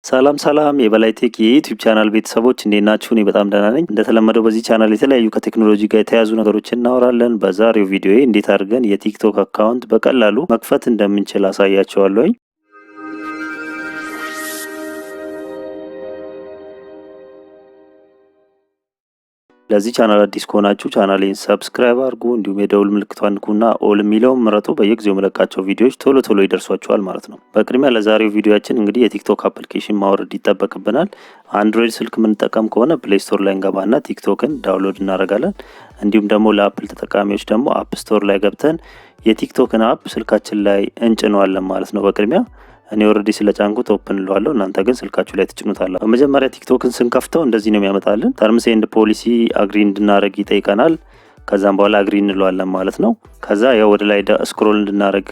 ሰላም የበላይ ቴክ የዩቲዩብ ቻናል ቤተሰቦች እንዴት ናችሁ? እኔ በጣም ደህና ነኝ። እንደተለመደው በዚህ ቻናል የተለያዩ ከቴክኖሎጂ ጋር የተያያዙ ነገሮችን እናወራለን። በዛሬው ቪዲዮ እንዴት አድርገን የቲክቶክ አካውንት በቀላሉ መክፈት እንደምንችል አሳያችኋለሁ። ለዚህ ቻናል አዲስ ከሆናችሁ ቻናሌን ሰብስክራይብ አድርጉ፣ እንዲሁም የደውል ምልክቷን ንኩና ኦል የሚለውን ምረጡ። በየጊዜው መለቃቸው ቪዲዮዎች ቶሎ ይደርሷችኋል ማለት ነው። በቅድሚያ ለዛሬው ቪዲዮአችን እንግዲህ የቲክቶክ አፕሊኬሽን ማውረድ ይጠበቅብናል። አንድሮይድ ስልክ የምንጠቀም ከሆነ ፕሌይ ስቶር ላይ እንገባና ቲክቶክን ዳውንሎድ እናደርጋለን። እንዲሁም ደግሞ ለአፕል ተጠቃሚዎች ደግሞ አፕ ስቶር ላይ ገብተን የቲክቶክን አፕ ስልካችን ላይ እንጭነዋለን ማለት ነው። በቅድሚያ እኔ ኦልሬዲ ስለጫንኩት ኦፕን እለዋለሁ። እናንተ ግን ስልካችሁ ላይ ትጭኑታላችሁ። በመጀመሪያ ቲክቶክን ስንከፍተው እንደዚህ ነው የሚያመጣልን። ተርምስ ኤንድ ፖሊሲ አግሪ እንድናደርግ ይጠይቀናል። ከዛም በኋላ አግሪ እንለዋለን ማለት ነው። ከዛ ያው ወደ ላይ ስክሮል እንድናደርግ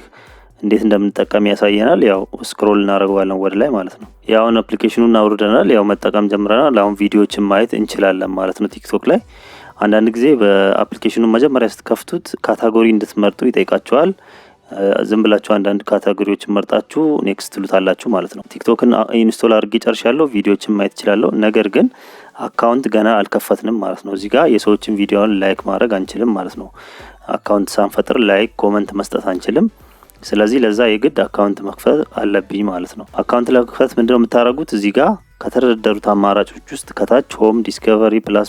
እንዴት እንደምንጠቀም ያሳየናል። ያው ስክሮል እናደርገዋለን ወደ ላይ ማለት ነው። ያውን አፕሊኬሽኑን አውርደናል፣ ያው መጠቀም ጀምረናል። አሁን ቪዲዮዎችን ማየት እንችላለን ማለት ነው ቲክቶክ ላይ። አንዳንድ ጊዜ በአፕሊኬሽኑን መጀመሪያ ስትከፍቱት ካታጎሪ እንድትመርጡ ይጠይቃቸዋል። ዝም ብላችሁ አንዳንድ ካታጎሪዎችን መርጣችሁ ኔክስት ትሉታላችሁ ማለት ነው። ቲክቶክን ኢንስቶል አድርጌ ጨርሻለሁ። ቪዲዮዎችን ማየት እችላለሁ። ነገር ግን አካውንት ገና አልከፈትንም ማለት ነው። እዚህ ጋር የሰዎችን ቪዲዮውን ላይክ ማድረግ አንችልም ማለት ነው። አካውንት ሳንፈጥር ላይክ ኮመንት መስጠት አንችልም። ስለዚህ ለዛ የግድ አካውንት መክፈት አለብኝ ማለት ነው። አካውንት ለመክፈት ምንድነው የምታደርጉት? እዚህ ጋር ከተደረደሩት አማራጮች ውስጥ ከታች ሆም፣ ዲስከቨሪ ፕላስ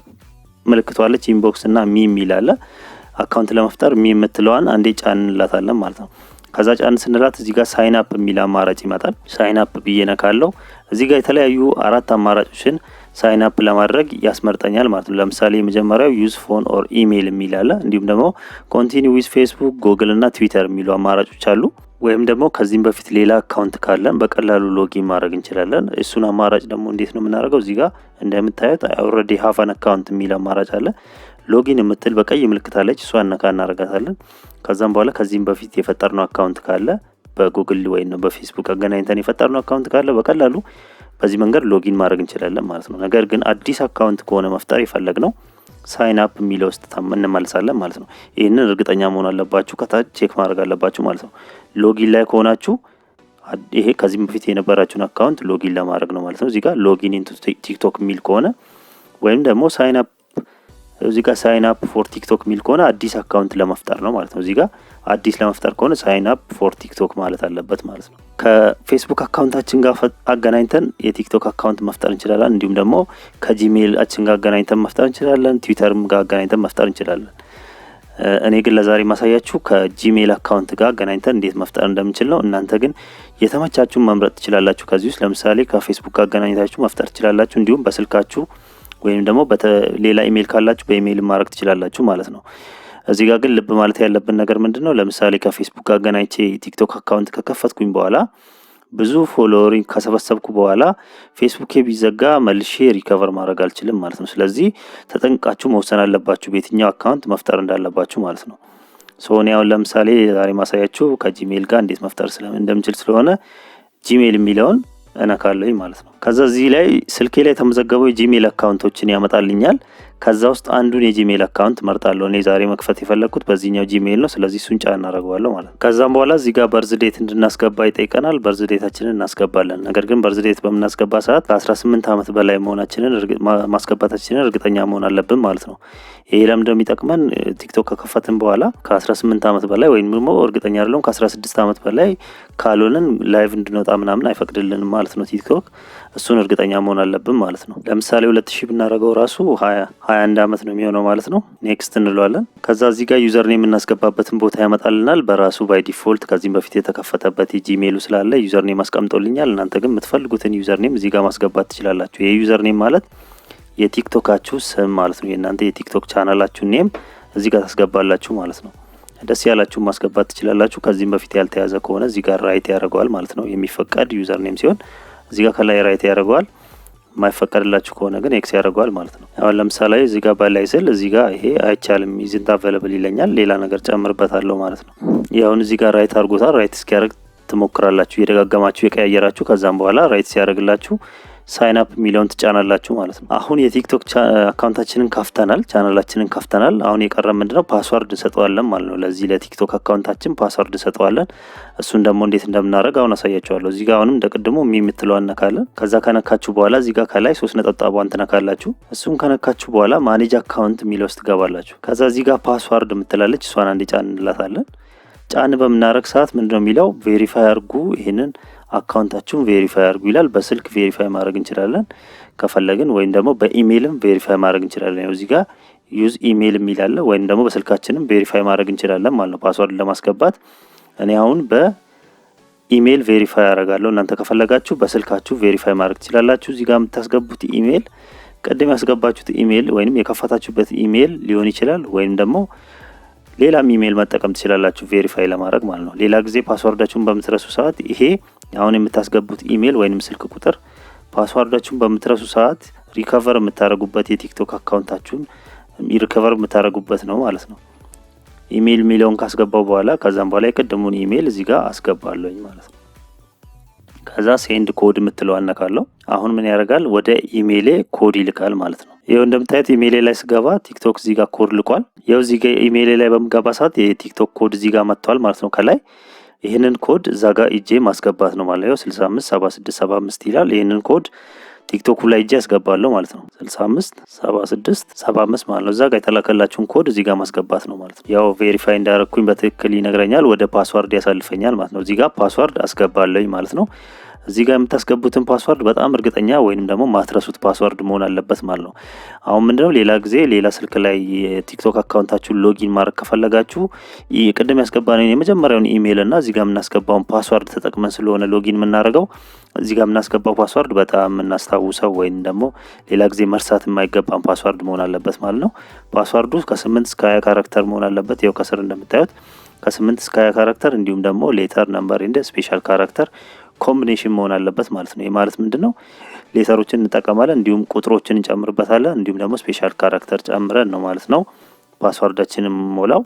ምልክቷለች፣ ኢንቦክስ እና ሚ የሚል አለ። አካውንት ለመፍጠር ሚ የምትለዋን አንዴ ጫን እንላታለን ማለት ነው። ከዛ ጫን ስንላት እዚህ ጋር ሳይን አፕ የሚል አማራጭ ይመጣል። ሳይን አፕ ብዬ ነካለው። እዚህ ጋር የተለያዩ 4 አማራጮችን ሳይን አፕ ለማድረግ ያስመርጠኛል ማለት ነው። ለምሳሌ የመጀመሪያው ዩዝ ፎን ኦር ኢሜይል የሚል አለ። እንዲሁም ደግሞ ኮንቲኒው ዊዝ ፌስቡክ፣ ጉግል እና ትዊተር የሚሉ አማራጮች አሉ። ወይም ደግሞ ከዚህም በፊት ሌላ አካውንት ካለን በቀላሉ ሎጊን ማድረግ እንችላለን። እሱን አማራጭ ደግሞ እንዴት ነው የምናደርገው? እዚህ ጋር እንደምታዩት ኦልሬዲ ሃቭ አን አካውንት የሚል አማራጭ አለ። ሎጊን የምትል በቀይ ምልክት አለች። እሷን ነካ እናደርጋታለን። ከዛም በኋላ ከዚህም በፊት የፈጠርነው አካውንት ካለ በጉግል ወይም ነው በፌስቡክ አገናኝተን የፈጠርነው አካውንት ካለ በቀላሉ በዚህ መንገድ ሎጊን ማድረግ እንችላለን ማለት ነው። ነገር ግን አዲስ አካውንት ከሆነ መፍጠር የፈለግነው ሳይን አፕ የሚለው ውስጥ እንመልሳለን ማለት ነው። ይህንን እርግጠኛ መሆን አለባችሁ፣ ከታች ቼክ ማድረግ አለባችሁ ማለት ነው። ሎጊን ላይ ከሆናችሁ ይሄ ከዚህም በፊት የነበራችሁን አካውንት ሎጊን ለማድረግ ነው ማለት ነው። እዚህ ጋር ሎጊን ኢንቱ ቲክቶክ የሚል ከሆነ ወይም ደግሞ ሳይን አፕ እዚህ ጋር ሳይን አፕ ፎር ቲክቶክ ሚል ከሆነ አዲስ አካውንት ለመፍጠር ነው ማለት ነው። እዚህ ጋር አዲስ ለመፍጠር ከሆነ ሳይን አፕ ፎር ቲክቶክ ማለት አለበት ማለት ነው። ከፌስቡክ አካውንታችን ጋር አገናኝተን የቲክቶክ አካውንት መፍጠር እንችላለን። እንዲሁም ደግሞ ከጂሜይላችን ጋር አገናኝተን መፍጠር እንችላለን። ትዊተርም ጋር አገናኝተን መፍጠር እንችላለን። እኔ ግን ለዛሬ ማሳያችሁ ከጂሜይል አካውንት ጋር አገናኝተን እንዴት መፍጠር እንደምንችል ነው። እናንተ ግን የተመቻችሁን መምረጥ ትችላላችሁ። ከዚህ ውስጥ ለምሳሌ ከፌስቡክ ጋር አገናኝታችሁ መፍጠር ትችላላችሁ። እንዲሁም በስልካችሁ ወይም ደግሞ በሌላ ኢሜል ካላችሁ በኢሜል ማድረግ ትችላላችሁ ማለት ነው። እዚህ ጋር ግን ልብ ማለት ያለብን ነገር ምንድነው? ለምሳሌ ከፌስቡክ ጋር አገናኝቼ ቲክቶክ አካውንት ከከፈትኩኝ በኋላ ብዙ ፎሎወሪንግ ከሰበሰብኩ በኋላ ፌስቡክ ቢዘጋ መልሼ ሪከቨር ማድረግ አልችልም ማለት ነው። ስለዚህ ተጠንቅቃችሁ መወሰን አለባችሁ በየትኛው አካውንት መፍጠር እንዳለባችሁ ማለት ነው። ሶኒ አሁን ለምሳሌ ዛሬ ማሳያችሁ ከጂሜል ጋር እንዴት መፍጠር እንደምችል ስለሆነ ጂሜል የሚለውን እነካለሁ ማለት ነው። ከዛ እዚህ ላይ ስልኬ ላይ ተመዘገበው የጂሜል አካውንቶችን ያመጣልኛል። ከዛ ውስጥ አንዱን የጂሜል አካውንት መርጣለሁ። እኔ ዛሬ መክፈት የፈለኩት በዚህኛው ጂሜል ነው። ስለዚህ እሱን ጫን እናደርገዋለሁ ማለት ነው። ከዛም በኋላ እዚህ ጋር በርዝ ዴት እንድናስገባ ይጠይቀናል። በርዝ ዴታችንን እናስገባለን። ነገር ግን በርዝ ዴት በምናስገባ ሰዓት ከ18 ዓመት በላይ መሆናችንን ማስገባታችንን እርግጠኛ መሆን አለብን ማለት ነው። ይሄ ለምንድነው የሚጠቅመን? ቲክቶክ ከከፈትን በኋላ ከ18 ዓመት በላይ ወይም ደግሞ እርግጠኛ አይደለም ከ16 ዓመት በላይ ካልሆነን ላይቭ እንድንወጣ ምናምን አይፈቅድልንም ማለት ነው ቲክቶክ። እሱን እርግጠኛ መሆን አለብን ማለት ነው። ለምሳሌ 2000 ብናደርገው ራሱ 21 ዓመት ነው የሚሆነው ማለት ነው። ኔክስት እንለዋለን። ከዛ እዚህ ጋር ዩዘር ኔም የምናስገባበትን ቦታ ያመጣልናል በራሱ ባይ ዲፎልት። ከዚህም በፊት የተከፈተበት የጂሜሉ ስላለ ዩዘር ኔም አስቀምጦልኛል። እናንተ ግን የምትፈልጉትን ዩዘር ኔም እዚህ ጋር ማስገባት ትችላላችሁ። ይሄ ዩዘር ኔም ማለት የቲክቶካችሁ ስም ማለት ነው። የእናንተ የቲክቶክ ቻናላችሁ ኔም እዚህ ጋር ታስገባላችሁ ማለት ነው። ደስ ያላችሁ ማስገባት ትችላላችሁ። ከዚህም በፊት ያልተያዘ ከሆነ እዚህ ጋር ራይት ያደርገዋል ማለት ነው። የሚፈቀድ ዩዘር ኔም ሲሆን እዚህ ጋር ከላይ ራይት ያደርገዋል። የማይፈቀድላችሁ ከሆነ ግን ኤክስ ያደርገዋል ማለት ነው። አሁን ለምሳሌ እዚህ ጋር ባላይ ስል እዚህ ጋር ይሄ አይቻልም ኢዝንት አቬለብል ይለኛል። ሌላ ነገር ጨምርበታለሁ ማለት ነው። ያውን እዚህ ጋር ራይት አድርጎታል። ራይት እስኪያደርግ ትሞክራላችሁ፣ እየደጋገማችሁ የቀያየራችሁ። ከዛም በኋላ ራይት ሲያደርግላችሁ ሳይን አፕ የሚለውን ትጫናላችሁ ማለት ነው። አሁን የቲክቶክ አካውንታችንን ከፍተናል፣ ቻናላችንን ከፍተናል። አሁን የቀረ ምንድነው ፓስወርድ እንሰጠዋለን ማለት ነው። ለዚህ ለቲክቶክ አካውንታችን ፓስወርድ እንሰጠዋለን። እሱን ደግሞ እንዴት እንደምናደርግ አሁን አሳያችኋለሁ። እዚህ ጋር አሁንም እንደቀድሞ የምትለዋን ነካለን። ከዛ ከነካችሁ በኋላ እዚህ ጋር ከላይ 3 ነጠብጣቧን ትነካላችሁ። እሱን ከነካችሁ በኋላ ማኔጅ አካውንት የሚለው ውስጥ ትገባላችሁ። ከዛ እዚህ ጋር ፓስወርድ የምትላለች እሷን አንዴ ጫን እንላታለን። ጫን በምናደርግ ሰዓት ምንድነው የሚለው ቬሪፋይ አድርጉ፣ ይሄንን አካውንታችሁን ቬሪፋይ አድርጉ ይላል። በስልክ ቬሪፋይ ማድረግ እንችላለን ከፈለግን፣ ወይም ደግሞ በኢሜይልም ቬሪፋይ ማድረግ እንችላለን። እዚህ ጋር ዩዝ ኢሜይል የሚል አለ፣ ወይም ደግሞ በስልካችንም ቬሪፋይ ማድረግ እንችላለን ማለት ነው ፓስወርድ ለማስገባት። እኔ አሁን በኢሜይል ቬሪፋይ አደርጋለሁ። እናንተ ከፈለጋችሁ በስልካችሁ ቬሪፋይ ማድረግ ትችላላችሁ። እዚህ ጋር የምታስገቡት ኢሜይል ቀደም ያስገባችሁት ኢሜይል ወይም የከፈታችሁበት ኢሜይል ሊሆን ይችላል፣ ወይም ደግሞ ሌላም ኢሜይል መጠቀም ትችላላችሁ ቬሪፋይ ለማድረግ ማለት ነው። ሌላ ጊዜ ፓስወርዳችሁን በምትረሱ ሰዓት ይሄ አሁን የምታስገቡት ኢሜይል ወይንም ስልክ ቁጥር ፓስወርዳችሁን በምትረሱ ሰዓት ሪከቨር የምታደርጉበት የቲክቶክ አካውንታችሁን ሪከቨር የምታደርጉበት ነው ማለት ነው። ኢሜይል የሚለውን ካስገባው በኋላ ከዛም በኋላ የቀደሙን ኢሜይል እዚህ ጋር አስገባለሁኝ ማለት ነው። ከዛ ሴንድ ኮድ የምትለው አነካለሁ። አሁን ምን ያደርጋል? ወደ ኢሜይሌ ኮድ ይልካል ማለት ነው። ይኸው እንደምታዩት ኢሜይሌ ላይ ስገባ ቲክቶክ እዚህ ጋር ኮድ ልቋል። ይኸው እዚህ ጋር ኢሜይሌ ላይ በምገባ ሰዓት የቲክቶክ ኮድ እዚህ ጋር መጥቷል ማለት ነው። ከላይ ይህንን ኮድ እዛ ጋር እጄ ማስገባት ነው ማለት ነው። 657675 ይላል። ይህንን ኮድ ቲክቶክ ላይ እጄ ያስገባለሁ ማለት ነው። 657675 ማለት ነው። እዛ ጋር የተላከላችሁን ኮድ እዚህ ጋር ማስገባት ነው ማለት ነው። ያው ቬሪፋይ እንዳረኩኝ በትክክል ይነግረኛል። ወደ ፓስወርድ ያሳልፈኛል ማለት ነው። እዚህ ጋር ፓስወርድ አስገባለሁኝ ማለት ነው። እዚህ ጋር የምታስገቡትን ፓስወርድ በጣም እርግጠኛ ወይንም ደግሞ ማትረሱት ፓስወርድ መሆን አለበት ማለት ነው። አሁን ምንድነው ሌላ ጊዜ ሌላ ስልክ ላይ የቲክቶክ አካውንታችሁን ሎጊን ማድረግ ከፈለጋችሁ ቅድም ያስገባነውን የመጀመሪያውን ኢሜይል እና እዚህ ጋር የምናስገባውን ፓስወርድ ተጠቅመን ስለሆነ ሎጊን የምናደርገው እዚህ ጋር የምናስገባው ፓስወርድ በጣም የምናስታውሰው ወይንም ደግሞ ሌላ ጊዜ መርሳት የማይገባን ፓስወርድ መሆን አለበት ማለት ነው። ፓስወርዱ ከ8 እስከ 20 ካራክተር መሆን አለበት። ያው ከስር እንደምታዩት ከ8 እስከ 20 ካራክተር እንዲሁም ደግሞ ሌተር ነምበር እንደ ስፔሻል ካራክተር ኮምቢኔሽን መሆን አለበት ማለት ነው። ይሄ ማለት ምንድነው? ሌተሮችን እንጠቀማለን፣ እንዲሁም ቁጥሮችን እንጨምርበታለን፣ እንዲሁም ደግሞ ስፔሻል ካራክተር ጨምረን ነው ማለት ነው ፓስወርዳችንን ሞላው።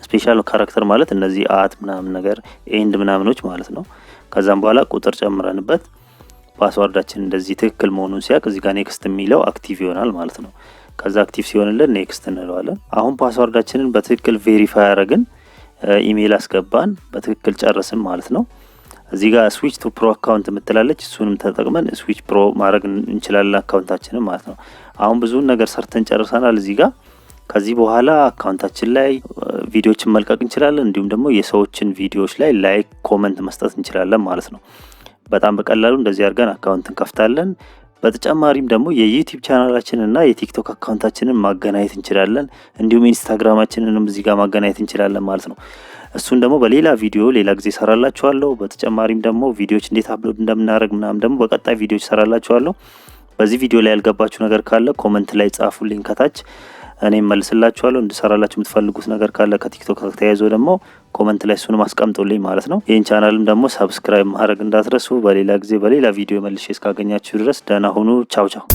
ስፔሻል ካራክተር ማለት እነዚህ አት ምናምን ነገር ኤንድ ምናምኖች ማለት ነው። ከዛም በኋላ ቁጥር ጨምረንበት ፓስወርዳችን እንደዚህ ትክክል መሆኑን ሲያቅ እዚህ ጋር ኔክስት የሚለው አክቲቭ ይሆናል ማለት ነው። ከዛ አክቲቭ ሲሆንልን ኔክስት እንለዋለን። አሁን ፓስወርዳችንን በትክክል ቬሪፋይ አረግን፣ ኢሜይል አስገባን፣ በትክክል ጨርስን ማለት ነው። እዚህ ጋር ስዊች ቱ ፕሮ አካውንት የምትላለች እሱንም ተጠቅመን ስዊች ፕሮ ማድረግ እንችላለን አካውንታችንን ማለት ነው። አሁን ብዙውን ነገር ሰርተን ጨርሰናል። እዚህ ጋር ከዚህ በኋላ አካውንታችን ላይ ቪዲዮዎችን መልቀቅ እንችላለን፣ እንዲሁም ደግሞ የሰዎችን ቪዲዮዎች ላይ ላይክ ኮመንት መስጠት እንችላለን ማለት ነው። በጣም በቀላሉ እንደዚህ አድርገን አካውንት እንከፍታለን። በተጨማሪም ደግሞ የዩቲዩብ ቻናላችንን እና የቲክቶክ አካውንታችንን ማገናኘት እንችላለን። እንዲሁም ኢንስታግራማችንንም እዚህ ጋር ማገናኘት እንችላለን ማለት ነው። እሱን ደግሞ በሌላ ቪዲዮ ሌላ ጊዜ ሰራላችኋለሁ። በተጨማሪም ደግሞ ቪዲዮዎች እንዴት አፕሎድ እንደምናደርግ ምናምን ደግሞ በቀጣይ ቪዲዮዎች ሰራላችኋለሁ። በዚህ ቪዲዮ ላይ ያልገባችሁ ነገር ካለ ኮመንት ላይ ጻፉልኝ ከታች፣ እኔም መልስላችኋለሁ። እንድሰራላችሁ የምትፈልጉት ነገር ካለ ከቲክቶክ ተያይዞ ደግሞ ኮመንት ላይ እሱንም አስቀምጡልኝ ማለት ነው። ይህን ቻናልም ደግሞ ሰብስክራይብ ማድረግ እንዳትረሱ። በሌላ ጊዜ በሌላ ቪዲዮ መልሼ እስካገኛችሁ ድረስ ደህና ሁኑ። ቻው ቻው።